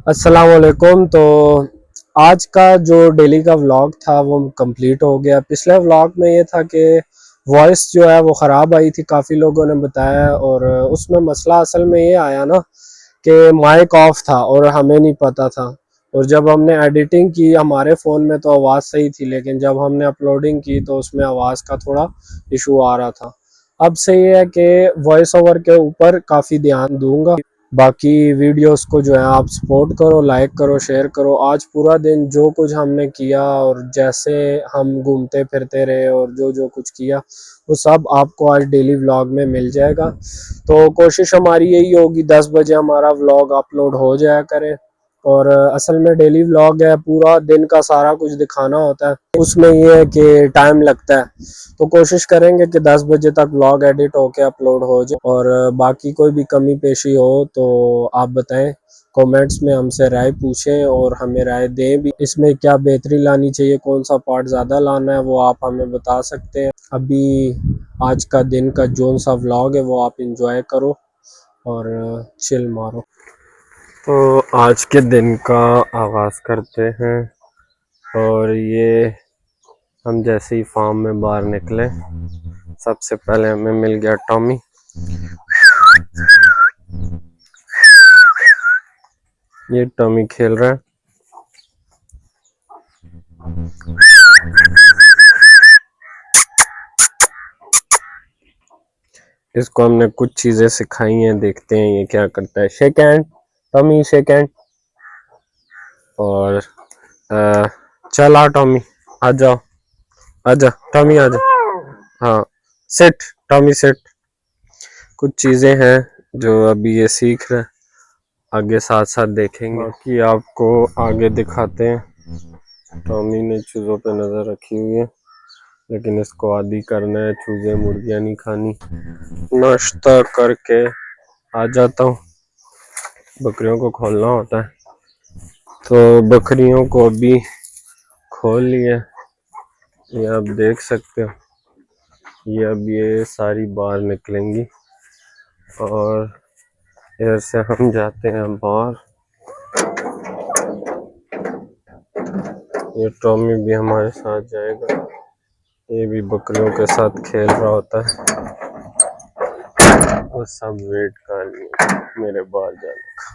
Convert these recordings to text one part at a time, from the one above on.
अस्सलाम वालेकुम। तो आज का जो डेली का व्लॉग था वो कंप्लीट हो गया। पिछले व्लॉग में ये था कि वॉइस जो है वो ख़राब आई थी, काफ़ी लोगों ने बताया, और उसमें मसला असल में ये आया ना कि माइक ऑफ था और हमें नहीं पता था। और जब हमने एडिटिंग की हमारे फ़ोन में तो आवाज़ सही थी, लेकिन जब हमने अपलोडिंग की तो उसमें आवाज़ का थोड़ा इशू आ रहा था। अब से ये है कि वॉइस ओवर के ऊपर काफ़ी ध्यान दूंगा। बाकी वीडियोस को जो है आप सपोर्ट करो, लाइक करो, शेयर करो। आज पूरा दिन जो कुछ हमने किया और जैसे हम घूमते फिरते रहे और जो जो कुछ किया वो सब आपको आज डेली व्लॉग में मिल जाएगा। तो कोशिश हमारी यही होगी 10 बजे हमारा व्लॉग अपलोड हो जाया करे। और असल में डेली व्लॉग है, पूरा दिन का सारा कुछ दिखाना होता है, उसमें ये है कि टाइम लगता है। तो कोशिश करेंगे कि 10 बजे तक व्लॉग एडिट होके अपलोड हो जाए। और बाकी कोई भी कमी पेशी हो तो आप बताएं, कमेंट्स में हमसे राय पूछें और हमें राय दें भी, इसमें क्या बेहतरी लानी चाहिए, कौन सा पार्ट ज़्यादा लाना है वो आप हमें बता सकते हैं। अभी आज का दिन का जोन सा व्लॉग है वो आप इंजॉय करो और चिल मारो। तो आज के दिन का आगाज़ करते हैं। और ये हम जैसे ही फार्म में बाहर निकले, सबसे पहले हमें मिल गया टॉमी। ये टॉमी खेल रहा है। इसको हमने कुछ चीजें सिखाई हैं, देखते हैं ये क्या करता है। Shake hand Tommy, shake hand. और चल आ टॉमी, आ जाओ, आजा टॉमी, आजा। हाँ, सिट टॉमी, सिट। कुछ चीजें हैं जो अभी ये सीख रहा है, आगे साथ साथ देखेंगे। बाकी आपको आगे दिखाते हैं। टॉमी ने चूज़ों पे नज़र रखी हुई है, लेकिन इसको आदी करना है, चूज़े मुर्गियाँ नहीं खानी। नाश्ता करके आ जाता हूँ, बकरियों को खोलना होता है। तो बकरियों को अभी खोल लिया, ये आप देख सकते हो। ये अब ये सारी बाहर निकलेंगी और इधर से हम जाते हैं बाहर। ये टॉमी भी हमारे साथ जाएगा, ये भी बकरियों के साथ खेल रहा होता है। वो सब वेट कर रही है मेरे बाहर जाने का।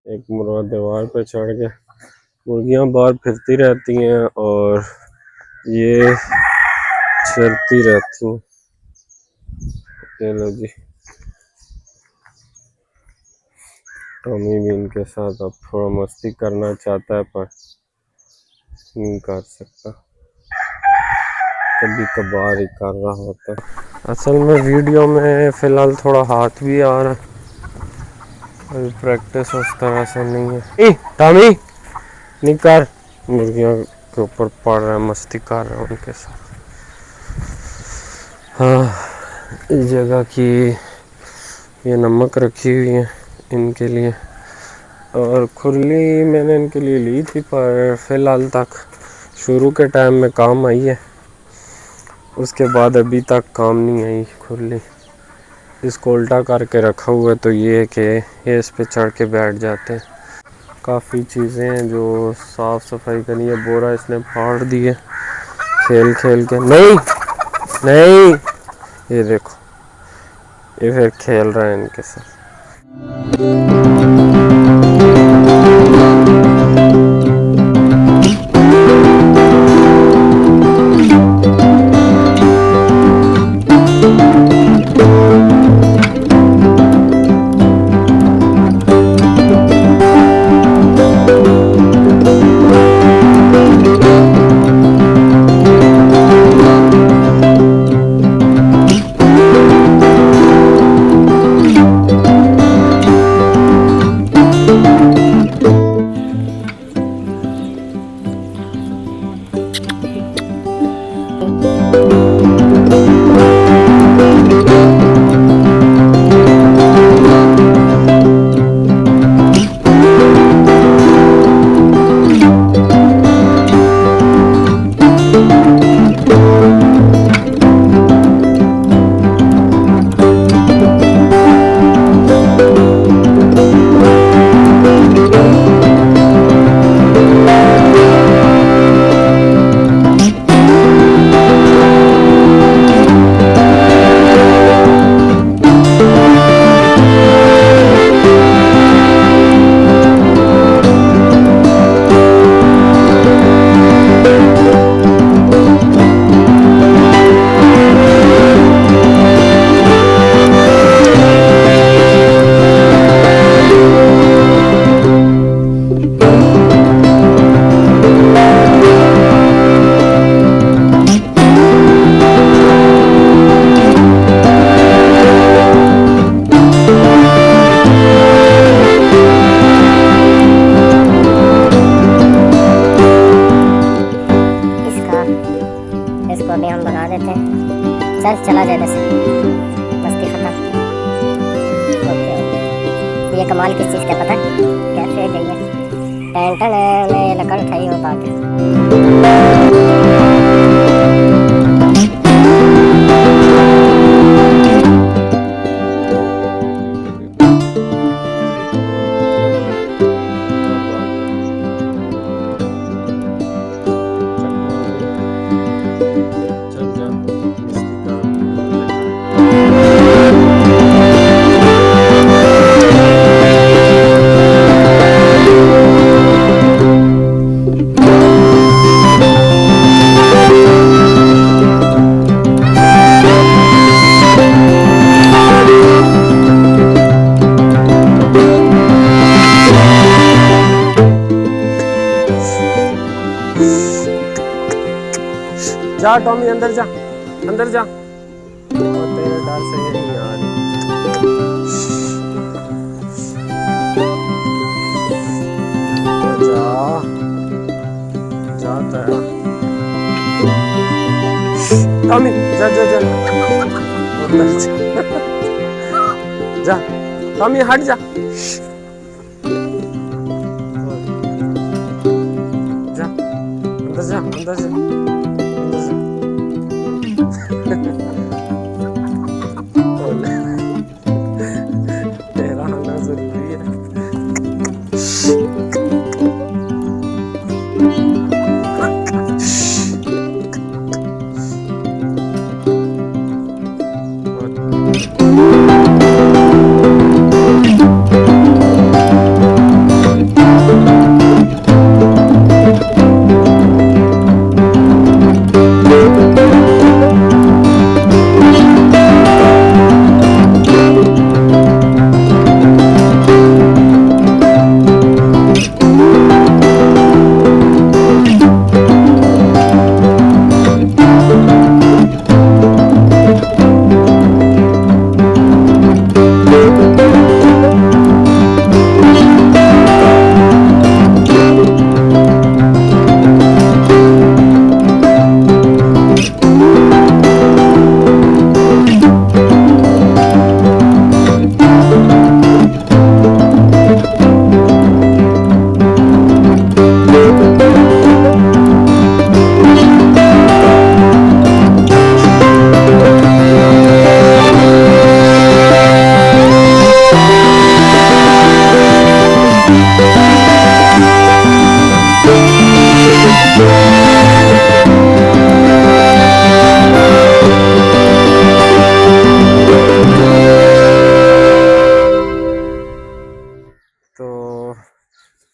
एक मुर्गा दीवार पे चढ़ गया। मुर्गियां बाहर फिरती रहती हैं और ये चरती रहती हैं। ये लो जी, टॉमी भी इनके साथ अब थोड़ा मस्ती करना चाहता है पर नहीं कर सकता, कभी कभार ही कर रहा होता है। असल में वीडियो में फ़िलहाल थोड़ा हाथ भी आ रहा है, अभी प्रैक्टिस उस तरह से नहीं है। टॉमी निकर, मुर्गियों के ऊपर पड़ रहा है, मस्ती कर रहा है उनके साथ। हाँ, इस जगह की ये नमक रखी हुई है इनके लिए, और खुरली मैंने इनके लिए ली थी पर फ़िलहाल तक शुरू के टाइम में काम आई है, उसके बाद अभी तक काम नहीं आई खुरली। इसको उल्टा करके रखा हुआ है तो ये है कि ये इस पे चढ़ के बैठ जाते हैं। काफ़ी चीज़ें हैं जो साफ़ सफाई करनी है। बोरा इसने फाड़ दिए खेल खेल के। नहीं नहीं, ये देखो, ये फिर खेल रहा है इनके साथ। सवाल किस चीज़ का पता है? कैसे गई है? टेंशन है, मैं लकड़ उठाई हूँ बात है। जा टॉमी अंदर जा, अंदर जा। और तेरे डर से ये नहीं आ रही। जा जाता है टॉमी, जा जा जा अंदर जा, जा टॉमी हट जा, जा अंदर जा, अंदर जा, अंदर जा। तेरा आना जरूरी है।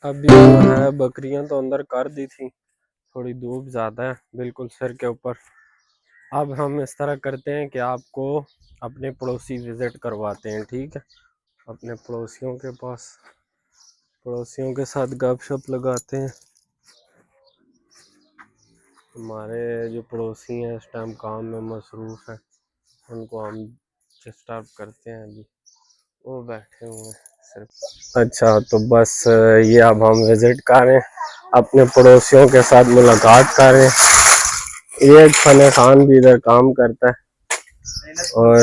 अभी जो है बकरियां तो अंदर कर दी थी, थोड़ी धूप ज़्यादा है बिल्कुल सिर के ऊपर। अब हम इस तरह करते हैं कि आपको अपने पड़ोसी विज़िट करवाते हैं, ठीक है? अपने पड़ोसियों के पास, पड़ोसियों के साथ गपशप लगाते हैं। हमारे जो पड़ोसी हैं इस टाइम काम में मसरूफ़ हैं, उनको हम डिस्टर्ब करते हैं। अभी वो बैठे हुए हैं सिर्फ। अच्छा तो बस ये अब हम विज़िट कर रहे हैं, अपने पड़ोसियों के साथ मुलाकात कर रहे हैं। ये एक फन खान भी इधर काम करता है और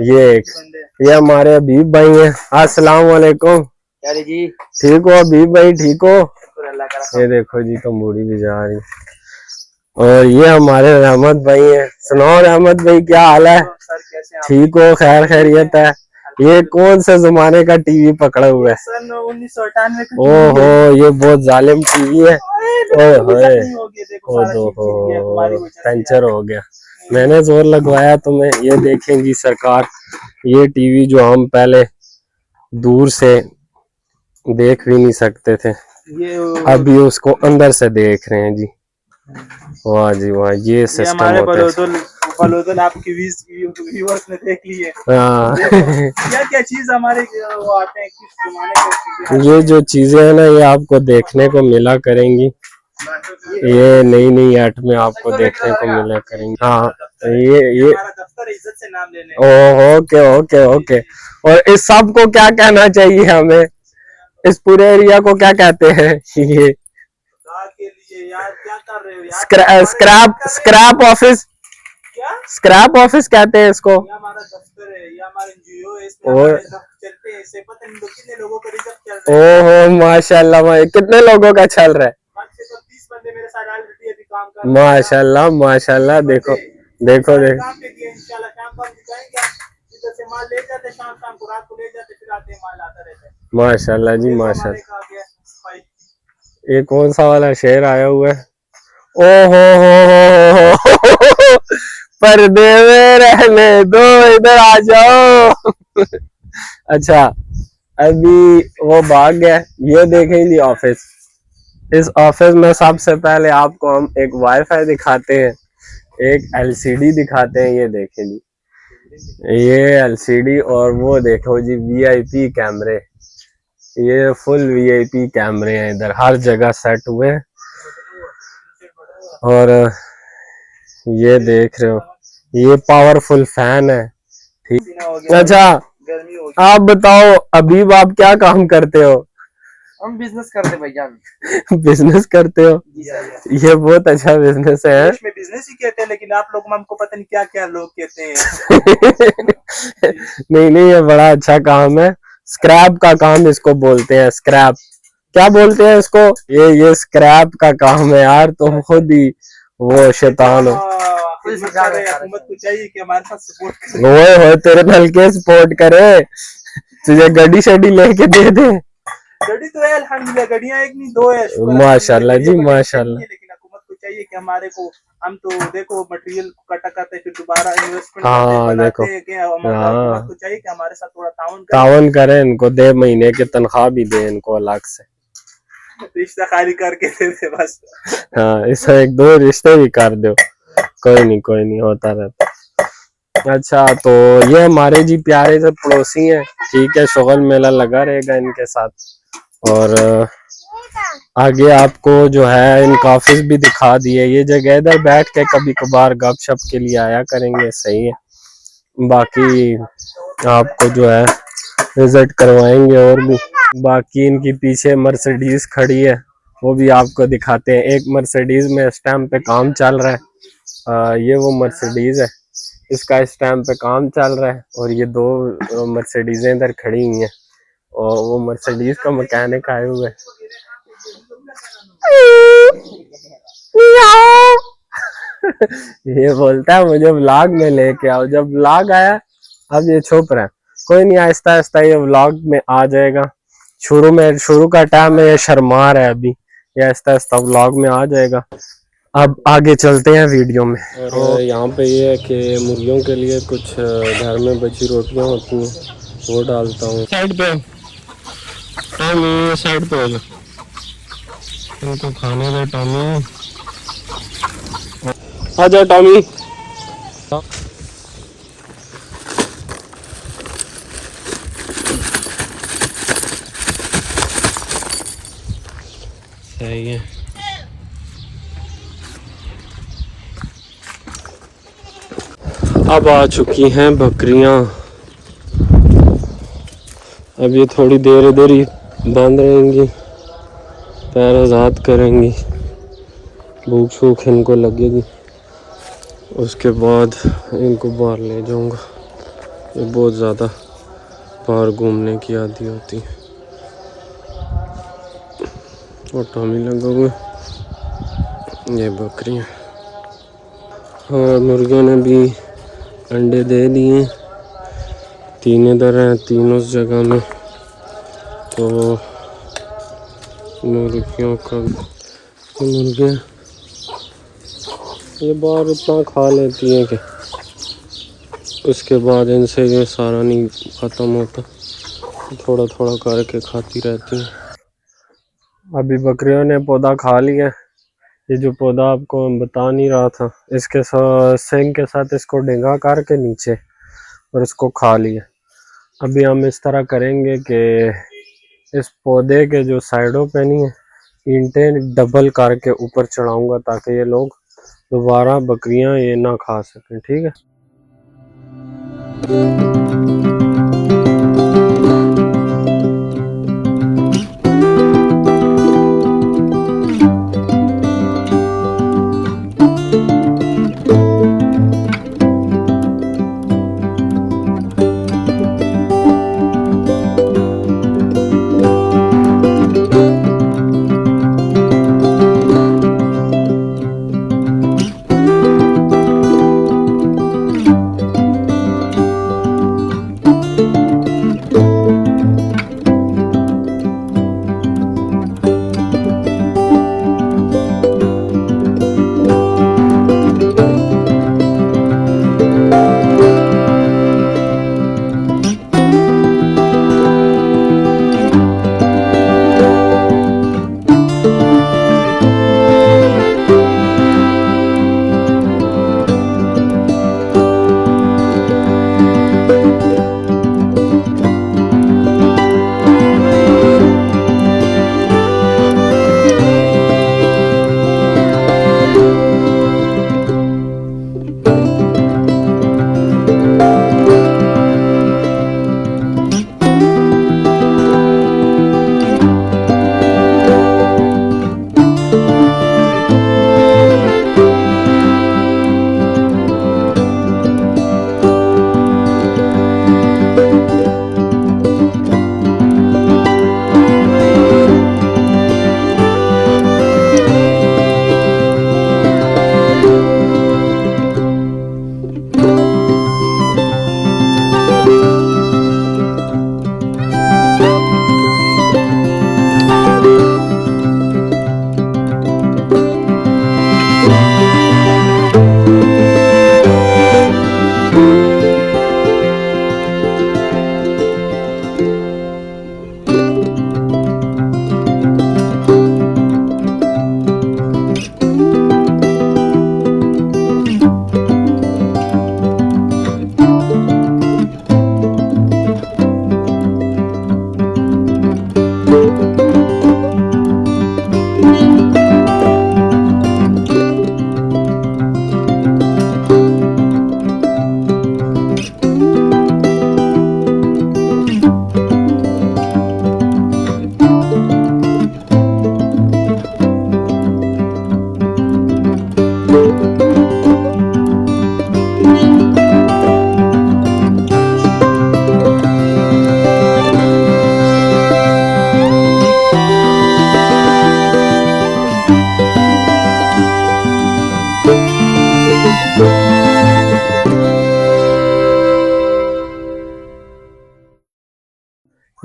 ये हमारे हबीब भाई हैं। अस्सलाम वालेकुम। जी ठीक हो हबीब भाई, ठीक हो? ये देखो जी तंबूरी भी जा रही। और ये हमारे रहमत भाई हैं। सुनाओ रहमत भाई क्या हाल है? ठीक हो? खैर खैरियत है? ये कौन से जमाने का टीवी पकड़ा हुआ है? सन 1998 का ओहो ये बहुत जालिम टीवी है। पंचर हो गया। मैंने जोर लगवाया तुम्हें, ये देखेंगी सरकार। ये टीवी जो हम पहले दूर से देख भी नहीं सकते थे, अभी उसको अंदर से देख रहे हैं जी। वाह जी वाह, ये सिस्टम होता है। बलोदल आपकी व्यूअर्स ने देख ली है। हाँ क्या क्या चीज हमारे वो आते हैं किस जमाने के। ये जो चीजें है ना, ये आपको देखने को मिला करेंगी, ये नई नई ऐट में आपको देखने को मिला करेंगी। हाँ ये दफ्तर इज्जत से नाम लेने। Okay okay okay. और इस सब को क्या कहना चाहिए हमें? इस पूरे एरिया को क्या कहते हैं? ये के लिए यार क्या कर रहे हो यार? स्क्रैप ऑफिस, स्क्रैप ऑफिस कहते हैं इसको। ये हमारा दफ्तर है, ये हमारा एनजीओ है, इसमें चलते हैं ऐसे, पता नहीं कितने लोगों का रिजर्व चल रहा है। ओहो माशाल्लाह, कितने लोगों का चल रहा है? कम से कम 30 बंदे मेरे साथ ऑलरेडी अभी काम कर रहे हैं। माशाल्लाह माशाल्लाह, देखो देखो सारे देखो। काम पे किए, इंशाल्लाह शाम को हम दिखाएंगे। इधर से माल ले जाते, शाम शाम को रात को ले जाते, फिर आते हैं, माल आता रहता है। माशाल्लाह जी देखो हमारे माशाल्लाह। का आ गया भाई। ये कौन सा वाला शेर आया हुआ है? ओहो पर्दे में रहने दो, इधर आ जाओ। अच्छा, अभी वो भाग गया। ये देखें जी ऑफिस। इस ऑफिस में सबसे पहले आपको हम एक वाईफाई दिखाते हैं, एक एलसीडी दिखाते हैं। ये देखें जी, ये एलसीडी, और वो देखो जी वीआईपी कैमरे। ये फुल वीआईपी कैमरे हैं, इधर हर जगह सेट हुए हैं। और ये देख रहे हो, ये पावरफुल फैन है, ठीक। अच्छा, गर्मी हो गई। आप बताओ अबीब, आप क्या काम करते हो? हम बिजनेस करते भाईजान। बिजनेस करते हो? ये बहुत अच्छा बिजनेस है। देश में बिजनेस ही कहते हैं, लेकिन आप लोग हमको पता नहीं क्या क्या लोग कहते हैं। नहीं नहीं, ये बड़ा अच्छा काम है। स्क्रैप का काम इसको बोलते हैं, स्क्रैप। क्या बोलते हैं इसको? ये स्क्रैप का काम है यार, तुम खुद ही वो शैतान हो। हुकूमत को चाहिए कि हमारे साथ सपोर्ट करे। ओए होए, तेरे नलके सपोर्ट करे, तुझे गड्डी शड्डी लेके दे दे। गड्डी तो है अल्हम्दुलिल्लाह, गड्डियां एक नहीं दो है। माशाल्लाह जी माशाल्लाह। लेकिन हुकूमत को चाहिए कि हमारे को, हम तो देखो मटेरियल को कटा करते फिर दोबारा इन्वेस्टमेंट हाँ देखो, हुकूमत को चाहिए कि हमारे साथ थोड़ा तावन करें, इनको दे, महीने की तनख्वाह भी दे इनको अलग से। रिश्ता खाली करके दे दे बस। हाँ, इसे एक दो रिश्ते भी कर दो, कोई नहीं होता रहता। अच्छा, तो ये हमारे जी प्यारे से पड़ोसी हैं, ठीक है। शुगल मेला लगा रहेगा इनके साथ, और आगे आपको जो है इनका ऑफिस भी दिखा दिए। ये जगह इधर बैठ के कभी कभार गपशप के लिए आया करेंगे, सही है। बाकी आपको जो है विजिट करवाएंगे और भी। बाकी इनकी पीछे मर्सिडीज खड़ी है, वो भी आपको दिखाते हैं। एक मर्सिडीज में इस टाइम पे काम चल रहा है, ये वो मर्सिडीज है, इसका इस टाइम पे काम चल रहा है। और ये दो मर्सिडीजें इधर खड़ी हुई हैं, और वो मर्सिडीज का मैकेनिक आए हुए हैं। ये बोलता है मुझे व्लॉग में लेके आओ। जब व्लॉग आया, अब ये छुप रहा है। कोई नहीं, आहिस्ता आहिस्ता ये व्लॉग में आ जाएगा। शुरू का टाइम है, ये शर्मा रहा है अभी, ये आहिस्ता आहिस्ता व्लॉग में आ जाएगा। अब आगे चलते हैं वीडियो में। और यहाँ पे ये है कि मुर्गियों के लिए कुछ घर में बची रोटियां होती हैं, वो डालता हूँ। साइड पे टॉमी, साइड पे हो जा, इनको खाने दे टॉमी। आजा टॉमी। सही है। अब आ चुकी हैं बकरियां। अब ये थोड़ी देर इधर ही बंद रहेंगी, पैर आज़ाद करेंगी, भूख शूख इनको लगेगी, उसके बाद इनको बाहर ले जाऊंगा। ये बहुत ज़्यादा बाहर घूमने की आदी होती है। और टॉमी लगा हुए, ये बकरियां। और मुर्गियों ने भी अंडे दे दिए, 3 इधर हैं, 3 उस जगह में। तो मुर्गियों का, मुर्गियाँ ये बाहर इतना खा लेती हैं कि उसके बाद इनसे ये सारा नहीं ख़त्म होता, थोड़ा थोड़ा करके खाती रहती हैं। अभी बकरियों ने पौधा खा लिया। ये जो पौधा आपको मैं बता नहीं रहा था, इसके सिंग के साथ इसको डिंगा करके नीचे और इसको खा लिया। अभी हम इस तरह करेंगे कि इस पौधे के जो साइडों पे नहीं है, ईंटें डबल करके ऊपर चढ़ाऊंगा, ताकि ये लोग दोबारा बकरियां ये ना खा सकें, ठीक है।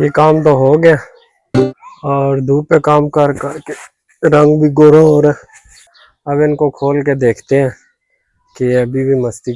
फाइनली काम तो हो गया और धूप पे काम कर करके रंग भी गोरा हो रहा है। अब इनको खोल के देखते हैं कि अभी भी मस्ती